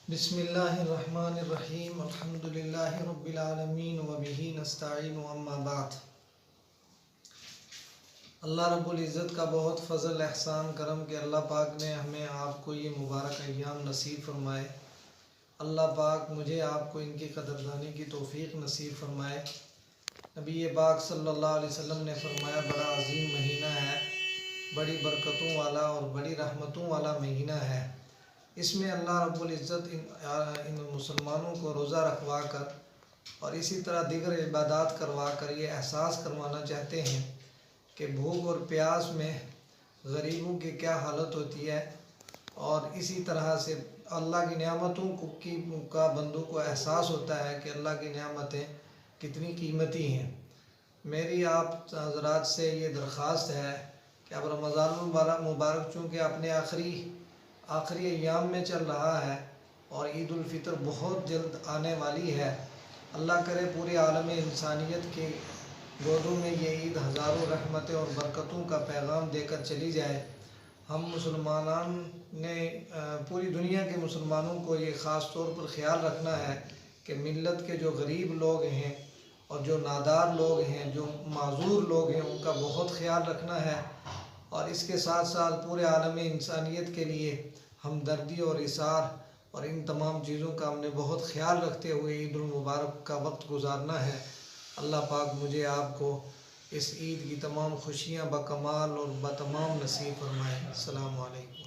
بسم اللہ الرحمن الرحیم الحمدللہ رب العالمین وبہ نستعین اما بعد۔ اللہ رب العزت کا بہت فضل احسان کرم کہ اللہ پاک نے ہمیں آپ کو یہ مبارک ایام نصیب فرمائے۔ اللہ پاک مجھے آپ کو ان کی قدردانی کی توفیق نصیب فرمائے۔ نبی پاک صلی اللہ علیہ وسلم نے فرمایا بڑا عظیم مہینہ ہے، بڑی برکتوں والا اور بڑی رحمتوں والا مہینہ ہے۔ اس میں اللہ رب العزت ان مسلمانوں کو روزہ رکھوا کر اور اسی طرح دیگر عبادات کروا کر یہ احساس کروانا چاہتے ہیں کہ بھوک اور پیاس میں غریبوں کی کیا حالت ہوتی ہے، اور اسی طرح سے اللہ کی نعمتوں کا بندوں کو احساس ہوتا ہے کہ اللہ کی نعمتیں کتنی قیمتی ہیں۔ میری آپ حضرات سے یہ درخواست ہے کہ اب رمضان المبارک چونکہ اپنے آخری ایام میں چل رہا ہے اور عید الفطر بہت جلد آنے والی ہے، اللہ کرے پورے عالم انسانیت کے گودوں میں یہ عید ہزاروں رحمتیں اور برکتوں کا پیغام دے کر چلی جائے۔ ہم مسلمان نے پوری دنیا کے مسلمانوں کو یہ خاص طور پر خیال رکھنا ہے کہ ملت کے جو غریب لوگ ہیں اور جو نادار لوگ ہیں، جو معذور لوگ ہیں، ان کا بہت خیال رکھنا ہے، اور اس کے ساتھ ساتھ پورے عالم انسانیت کے لیے ہمدردی اور ایثار اور ان تمام چیزوں کا ہم نے بہت خیال رکھتے ہوئے عید المبارک کا وقت گزارنا ہے۔ اللہ پاک مجھے آپ کو اس عید کی تمام خوشیاں بکمال اور بتمام نصیب فرمائے۔ السلام علیکم۔